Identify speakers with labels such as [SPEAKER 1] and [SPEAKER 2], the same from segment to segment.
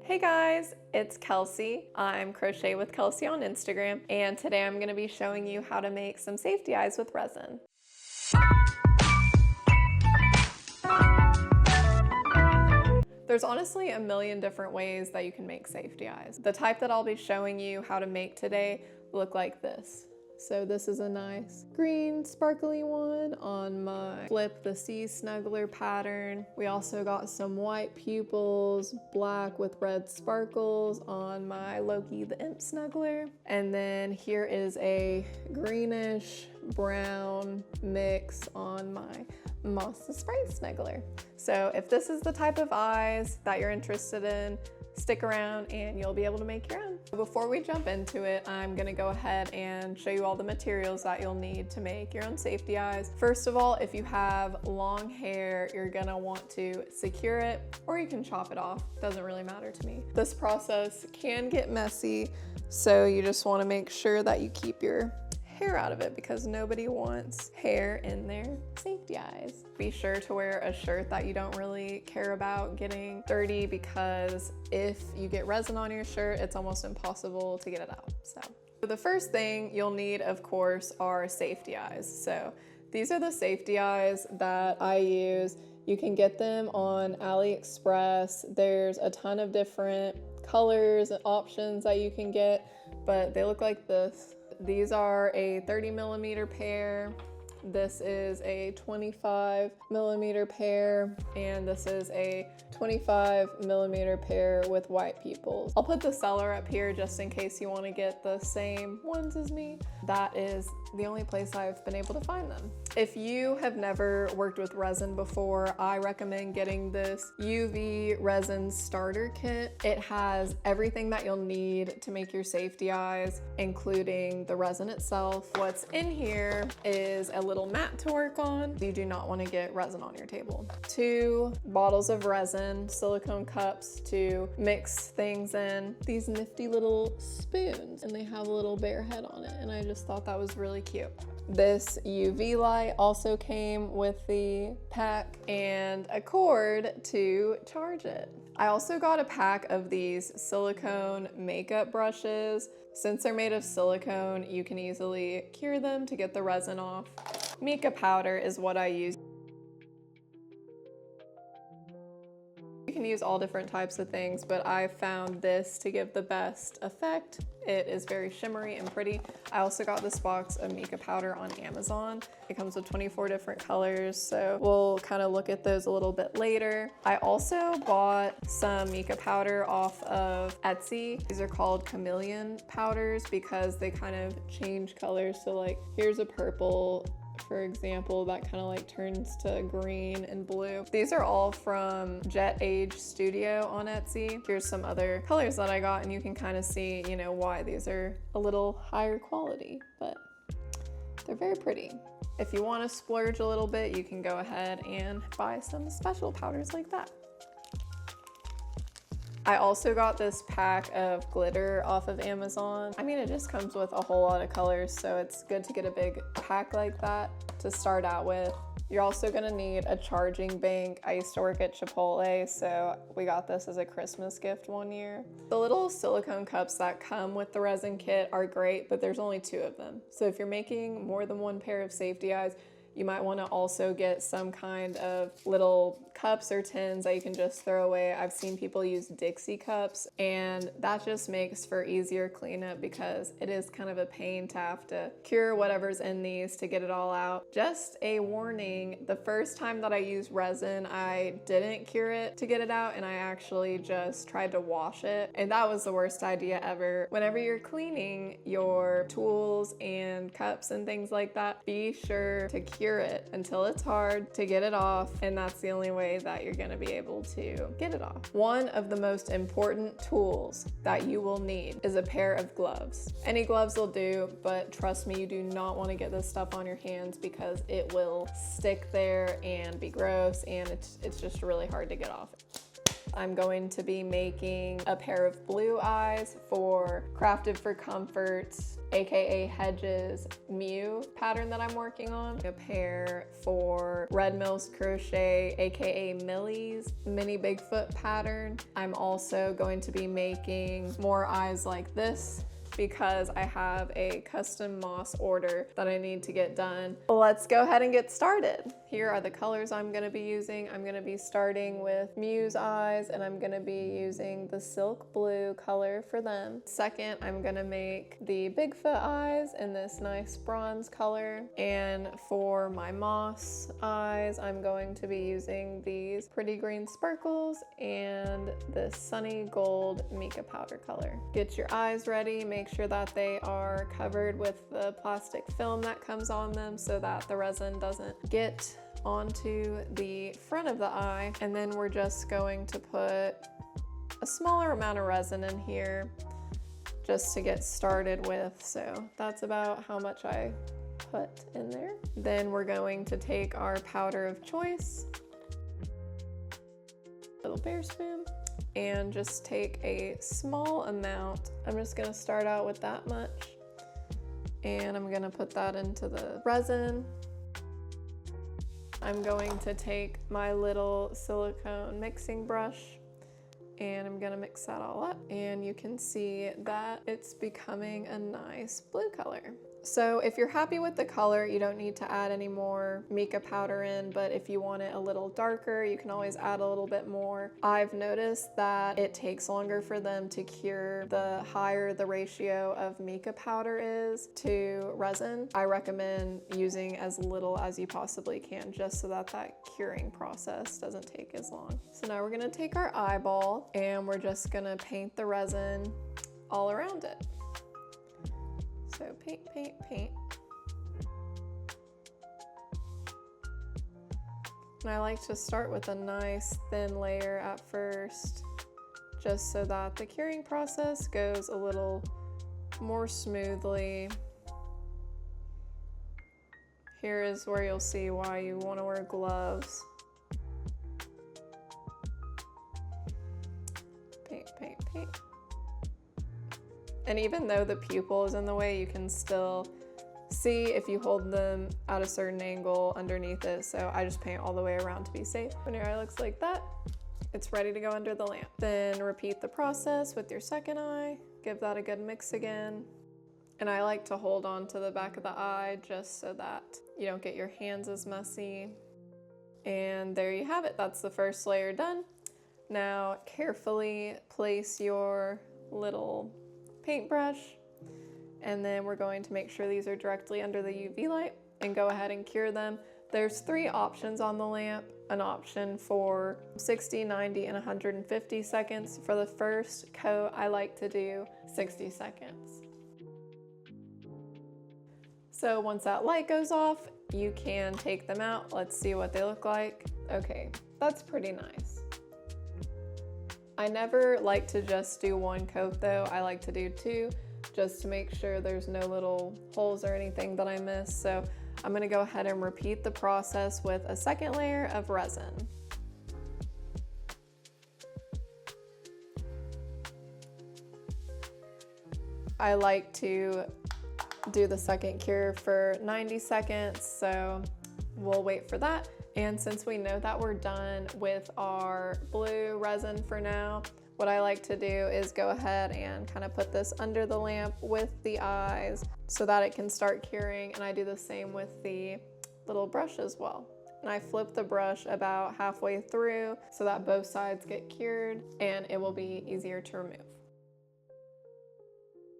[SPEAKER 1] Hey guys, it's Kelsey. I'm Crochet with Kelsey on Instagram, and today I'm going to be showing you how to make some safety eyes with resin. There's honestly a million different ways that you can make safety eyes. The type that I'll be showing you how to make today look like this. So this is a nice green sparkly one on my Flip the Sea Snuggler pattern. We also got some white pupils, black with red sparkles on my Loki the Imp Snuggler. And then here is a greenish brown mix on my Moss the Spray Snuggler. So if this is the type of eyes that you're interested in, stick around and you'll be able to make your own. Before we jump into it, I'm gonna go ahead and show you all the materials that you'll need to make your own safety eyes. First of all, if you have long hair, you're gonna want to secure it, or you can chop it off. Doesn't really matter to me. This process can get messy, so you just wanna make sure that you keep your hair out of it because nobody wants hair in their safety eyes. Be sure to wear a shirt that you don't really care about getting dirty, because if you get resin on your shirt, it's almost impossible to get it out. So the first thing you'll need, of course, are safety eyes. So these are the safety eyes that I use. You can get them on AliExpress. There's a ton of different colors and options that you can get, but they look like this. These are a 30mm pair. This is a 25mm pair, and this is a 25mm pair with white pupils. I'll put the seller up here just in case you want to get the same ones as me. That is the only place I've been able to find them. If you have never worked with resin before, I recommend getting this UV resin starter kit. It has everything that you'll need to make your safety eyes, including the resin itself. What's in here is a little mat to work on. You do not want to get resin on your table. 2 bottles of resin, silicone cups to mix things in. These nifty little spoons, and they have a little bear head on it, and I just thought that was really cute. This UV light also came with the pack, and a cord to charge it. I also got a pack of these silicone makeup brushes. Since they're made of silicone, you can easily cure them to get the resin off. Mica powder is what I use. You can use all different types of things, but I found this to give the best effect. It is very shimmery and pretty. I also got this box of mica powder on Amazon. It comes with 24 different colors, so we'll kind of look at those a little bit later. I also bought some mica powder off of Etsy. These are called chameleon powders because they kind of change colors. So like here's a purple, for example, that kind of like turns to green and blue. These are all from Jet Age Studio on Etsy. Here's some other colors that I got, and you can kind of see, you know, why these are a little higher quality, but they're very pretty. If you want to splurge a little bit, you can go ahead and buy some special powders like that. I also got this pack of glitter off of Amazon. I mean, it just comes with a whole lot of colors, so it's good to get a big pack like that to start out with. You're also gonna need a charging bank. I used to work at Chipotle, so we got this as a Christmas gift one year. The little silicone cups that come with the resin kit are great, but there's only 2 of them. So if you're making more than 1 pair of safety eyes, you might want to also get some kind of little cups or tins that you can just throw away. I've seen people use Dixie cups, and that just makes for easier cleanup because it is kind of a pain to have to cure whatever's in these to get it all out. Just a warning, the first time that I used resin, I didn't cure it to get it out, and I actually just tried to wash it, and that was the worst idea ever. Whenever you're cleaning your tools and cups and things like that, be sure to cure it until it's hard to get it off, and that's the only way that you're gonna be able to get it off. One of the most important tools that you will need is a pair of gloves. Any gloves will do, but trust me, you do not want to get this stuff on your hands because it will stick there and be gross, and it's just really hard to get off. I'm going to be making a pair of blue eyes for Crafted for Comfort, aka Hedges Mew pattern that I'm working on. A pair for Red Mills Crochet, aka Millie's Mini Bigfoot pattern. I'm also going to be making more eyes like this because I have a custom moss order that I need to get done. Let's go ahead and get started. Here are the colors I'm gonna be using. I'm gonna be starting with Mew's eyes, and I'm gonna be using the silk blue color for them. Second, I'm gonna make the Bigfoot eyes in this nice bronze color. And for my moss eyes, I'm going to be using these pretty green sparkles and this sunny gold mica powder color. Get your eyes ready. Make sure that they are covered with the plastic film that comes on them so that the resin doesn't get onto the front of the eye. And then we're just going to put a smaller amount of resin in here just to get started with. So that's about how much I put in there. Then we're going to take our powder of choice, little bear spoon, and just take a small amount. I'm just gonna start out with that much, and I'm gonna put that into the resin. I'm going to take my little silicone mixing brush and I'm gonna mix that all up, and you can see that it's becoming a nice blue color. So if you're happy with the color, you don't need to add any more mica powder in, but if you want it a little darker, you can always add a little bit more. I've noticed that it takes longer for them to cure the higher the ratio of mica powder is to resin. I recommend using as little as you possibly can just so that that curing process doesn't take as long. So now we're gonna take our eyeball and we're just gonna paint the resin all around it. So paint, paint, paint. And I like to start with a nice thin layer at first, just so that the curing process goes a little more smoothly. Here is where you'll see why you want to wear gloves. Paint, paint, paint. And even though the pupil is in the way, you can still see if you hold them at a certain angle underneath it. So I just paint all the way around to be safe. When your eye looks like that, it's ready to go under the lamp. Then repeat the process with your second eye. Give that a good mix again. And I like to hold on to the back of the eye just so that you don't get your hands as messy. And there you have it. That's the first layer done. Now carefully place your little paintbrush, and then we're going to make sure these are directly under the UV light and go ahead and cure them. There's 3 options on the lamp. An option for 60, 90, and 150 seconds. For the first coat, I like to do 60 seconds. So once that light goes off, you can take them out. Let's see what they look like. Okay, that's pretty nice. I never like to just do 1 coat though. I like to do 2 just to make sure there's no little holes or anything that I miss. So I'm gonna go ahead and repeat the process with a second layer of resin. I like to do the second cure for 90 seconds, so we'll wait for that. And since we know that we're done with our blue resin for now, what I like to do is go ahead and kind of put this under the lamp with the eyes so that it can start curing. And I do the same with the little brush as well. And I flip the brush about halfway through so that both sides get cured and it will be easier to remove.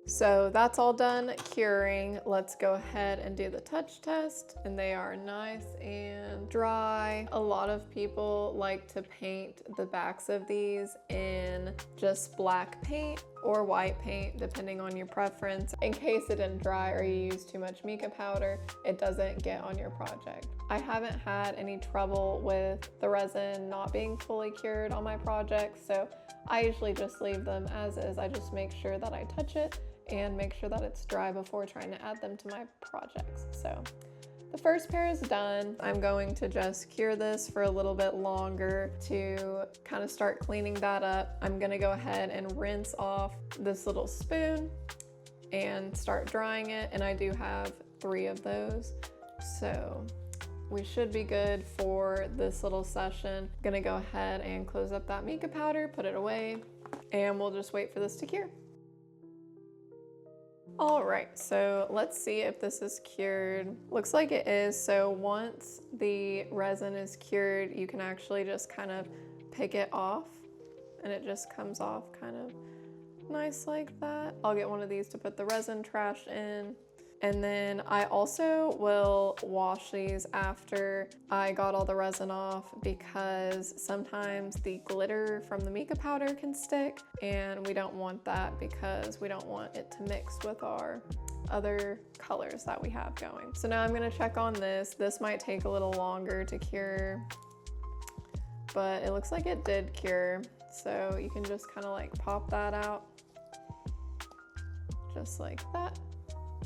[SPEAKER 1] So that's all done curing. Let's go ahead and do the touch test, and they are nice and dry. A lot of people like to paint the backs of these in just black paint or white paint, depending on your preference. In case it didn't dry or you use too much mica powder, it doesn't get on your project. I haven't had any trouble with the resin not being fully cured on my projects, so I usually just leave them as is. I just make sure that I touch it and make sure that it's dry before trying to add them to my projects. So The first pair is done. I'm going to just cure this for a little bit longer to kind of start cleaning that up. I'm gonna go ahead and rinse off this little spoon and start drying it, and I do have 3 of those. So we should be good for this little session. Gonna go ahead and close up that mica powder, put it away, and we'll just wait for this to cure. All right, so let's see if this is cured. Looks like it is. So once the resin is cured, you can actually just kind of pick it off, and it just comes off kind of nice like that. I'll get one of these to put the resin trash in. And then I also will wash these after I got all the resin off, because sometimes the glitter from the mica powder can stick, and we don't want that because we don't want it to mix with our other colors that we have going. So now I'm gonna check on this. This might take a little longer to cure, but it looks like it did cure. So you can just kind of like pop that out, just like that.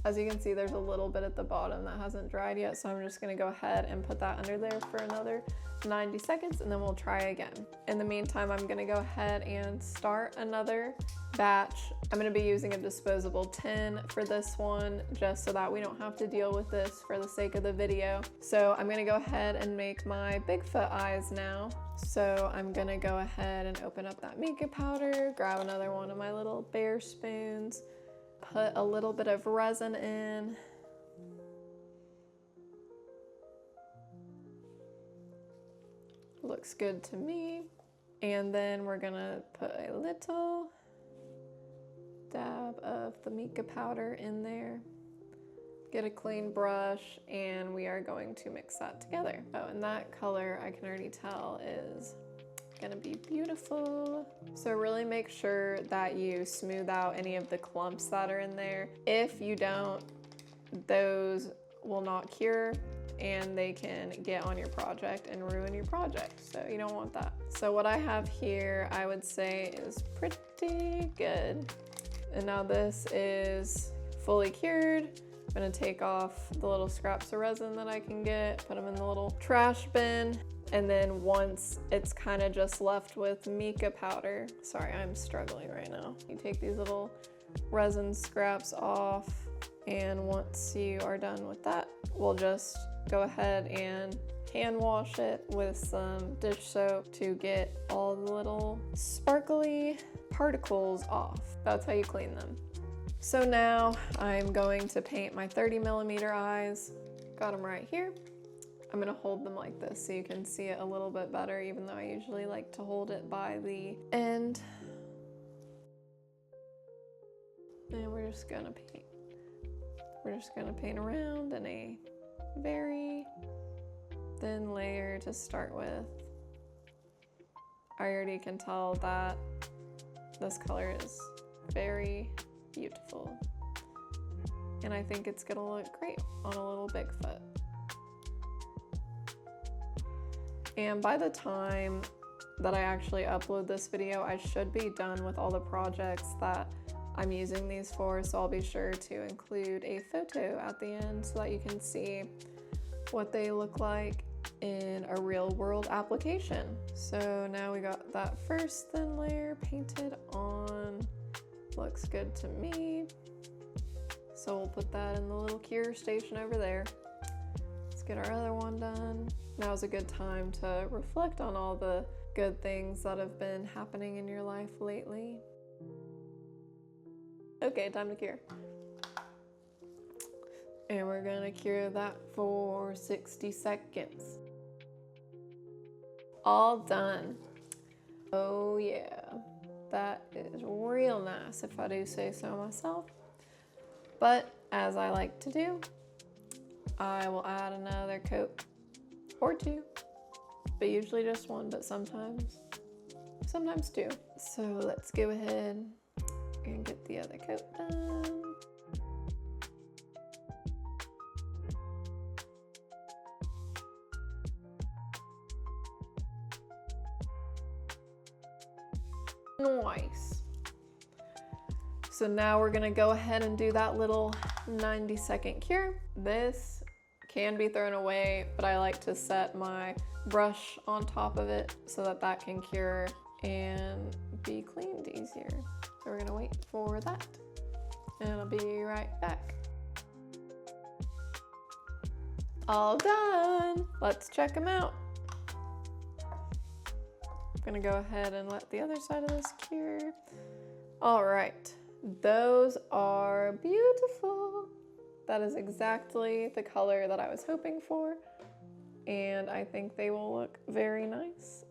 [SPEAKER 1] As you can see, there's a little bit at the bottom that hasn't dried yet, so I'm just gonna go ahead and put that under there for another 90 seconds, and then we'll try again. In the meantime, I'm gonna go ahead and start another batch. I'm gonna be using a disposable tin for this one, just so that we don't have to deal with this for the sake of the video. So I'm gonna go ahead and make my Bigfoot eyes now. So I'm gonna go ahead and open up that mica powder, grab another one of my little bear spoons, put a little bit of resin in. Looks good to me. And then we're gonna put a little dab of the mica powder in there. Get a clean brush, and we are going to mix that together. Oh, and that color I can already tell is gonna be beautiful. So really make sure that you smooth out any of the clumps that are in there. If you don't, those will not cure, and they can get on your project and ruin your project. So you don't want that. So what I have here, I would say is pretty good. And now this is fully cured. I'm gonna take off the little scraps of resin that I can get, put them in the little trash bin. And then once it's kind of just left with mica powder, sorry, I'm struggling right now. You take these little resin scraps off, and once you are done with that, we'll just go ahead and hand wash it with some dish soap to get all the little sparkly particles off. That's how you clean them. So now I'm going to paint my 30mm eyes. Got them right here. I'm gonna hold them like this so you can see it a little bit better, even though I usually like to hold it by the end. And we're just gonna paint. We're just gonna paint around in a very thin layer to start with. I already can tell that this color is very beautiful. And I think it's gonna look great on a little Bigfoot. And by the time that I actually upload this video, I should be done with all the projects that I'm using these for, so I'll be sure to include a photo at the end so that you can see what they look like in a real world application. So now we got that first thin layer painted on. Looks good to me. So we'll put that in the little cure station over there. Let's get our other one done. Now's a good time to reflect on all the good things that have been happening in your life lately. Okay, time to cure. And we're gonna cure that for 60 seconds. All done. Oh yeah, that is real nice if I do say so myself. But as I like to do, I will add another coat or two, but usually just one, but sometimes two. So let's go ahead and get the other coat done. Nice. So now we're gonna go ahead and do that little 90-second cure. This can be thrown away, but I like to set my brush on top of it so that that can cure and be cleaned easier. So we're gonna wait for that, and I'll be right back. All done. Let's check them out. I'm gonna go ahead and let the other side of this cure. All right, those are beautiful. That is exactly the color that I was hoping for, and I think they will look very nice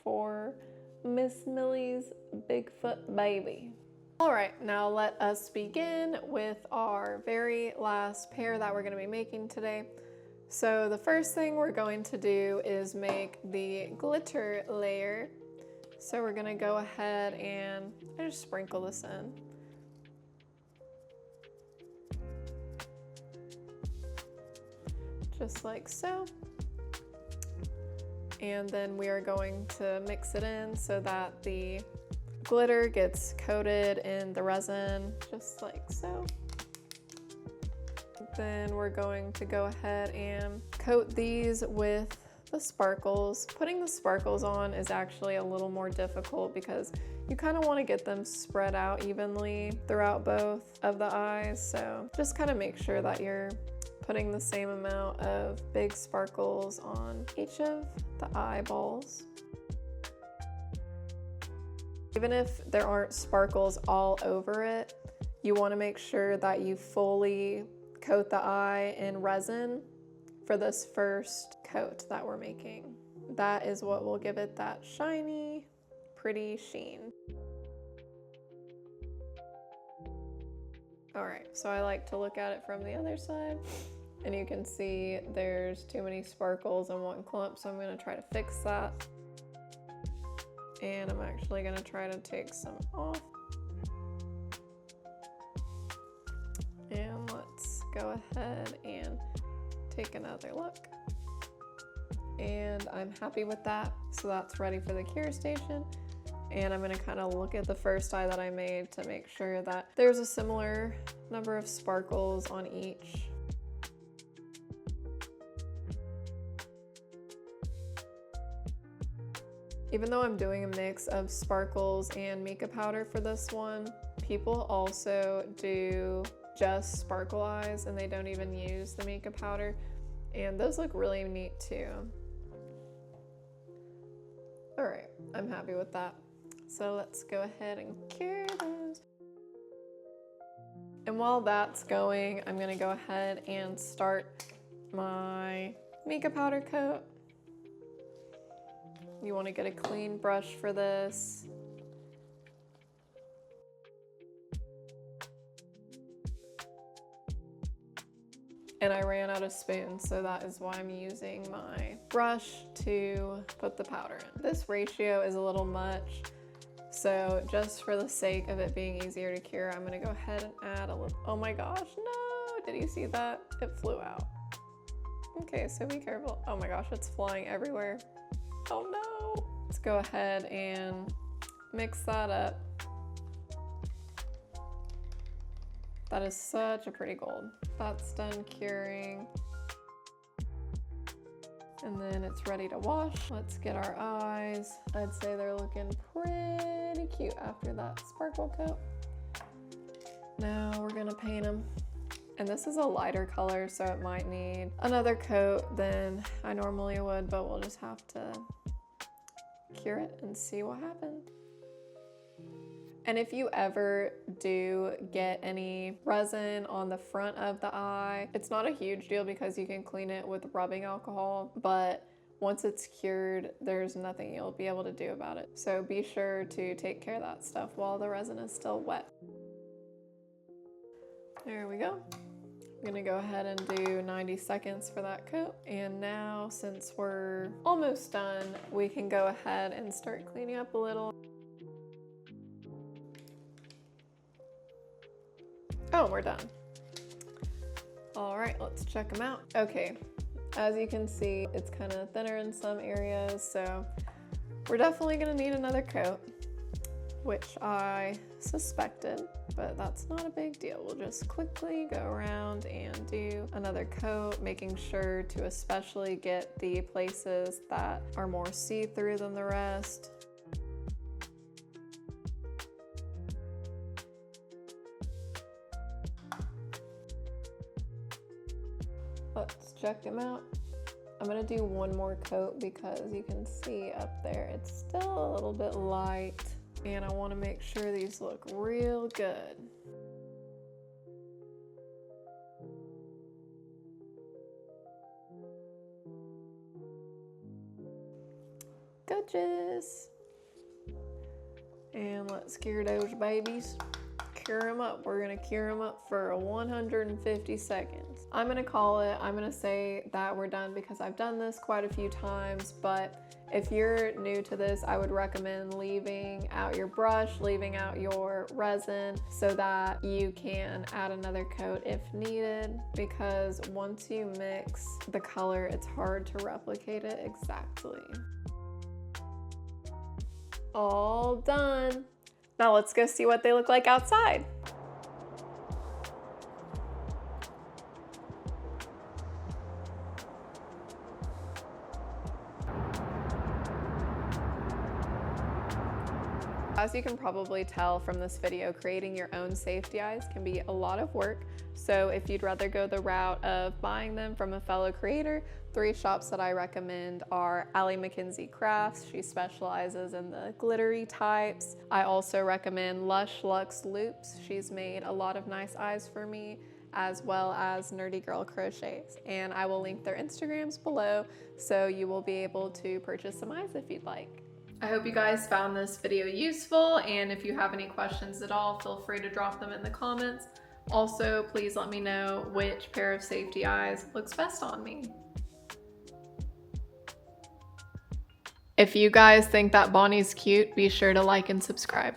[SPEAKER 1] for Miss Millie's Bigfoot baby. All right, now let us begin with our very last pair that we're gonna be making today. So the first thing we're going to do is make the glitter layer. So we're gonna go ahead and I just sprinkle this in. Just like so. And then we are going to mix it in so that the glitter gets coated in the resin, just like so. Then we're going to go ahead and coat these with the sparkles. Putting the sparkles on is actually a little more difficult because you kind of want to get them spread out evenly throughout both of the eyes. So just kind of make sure that you're putting the same amount of big sparkles on each of the eyeballs. Even if there aren't sparkles all over it, you want to make sure that you fully coat the eye in resin for this first coat that we're making. That is what will give it that shiny, pretty sheen. All right, so I like to look at it from the other side, and you can see there's too many sparkles in one clump, so I'm gonna try to fix that. And I'm actually gonna try to take some off. And let's go ahead and take another look. And I'm happy with that. So that's ready for the cure station. And I'm gonna kind of look at the first eye that I made to make sure that there's a similar number of sparkles on each. Even though I'm doing a mix of sparkles and makeup powder for this one, people also do just sparkle eyes and they don't even use the makeup powder, and those look really neat too. All right, I'm happy with that. So let's go ahead and cure those. And while that's going, I'm gonna go ahead and start my makeup powder coat. You want to get a clean brush for this. And I ran out of spoons, so that is why I'm using my brush to put the powder in. This ratio is a little much, so just for the sake of it being easier to cure, I'm gonna go ahead and add a little. Oh my gosh, no! Did you see that? It flew out. Okay, so be careful. Oh my gosh, it's flying everywhere. Oh no! Let's go ahead and mix that up. That is such a pretty gold. That's done curing. And then it's ready to wash. Let's get our eyes. I'd say they're looking pretty cute after that sparkle coat. Now we're gonna paint them. And this is a lighter color, so it might need another coat than I normally would, but we'll just have to cure it and see what happens. And if you ever do get any resin on the front of the eye, it's not a huge deal because you can clean it with rubbing alcohol, but once it's cured, there's nothing you'll be able to do about it. So be sure to take care of that stuff while the resin is still wet. There we go. I'm gonna go ahead and do 90 seconds for that coat. And now, since we're almost done, we can go ahead and start cleaning up a little. Oh, we're done. All right, let's check them out. Okay, as you can see, it's kind of thinner in some areas, so we're definitely gonna need another coat. which I suspected, but that's not a big deal. We'll just quickly go around and do another coat, making sure to especially get the places that are more see-through than the rest. Let's check them out. I'm gonna do one more coat because you can see up there it's still a little bit light, and I want to make sure these look real good. Gorgeous. And let's cure those babies. Cure them up. We're gonna cure them up for 150 seconds. I'm gonna call it. I'm gonna say that we're done because I've done this quite a few times, but if you're new to this, I would recommend leaving out your brush, leaving out your resin so that you can add another coat if needed, because once you mix the color, it's hard to replicate it exactly. All done. Now let's go see what they look like outside. As you can probably tell from this video, creating your own safety eyes can be a lot of work. So if you'd rather go the route of buying them from a fellow creator, 3 shops that I recommend are Allie McKenzie Crafts. She specializes in the glittery types. I also recommend Lush Luxe Loops. She's made a lot of nice eyes for me, as well as Nerdy Girl Crochets. And I will link their Instagrams below so you will be able to purchase some eyes if you'd like. I hope you guys found this video useful, and if you have any questions at all, feel free to drop them in the comments. Also, please let me know which pair of safety eyes looks best on me. If you guys think that Bonnie's cute, be sure to like and subscribe.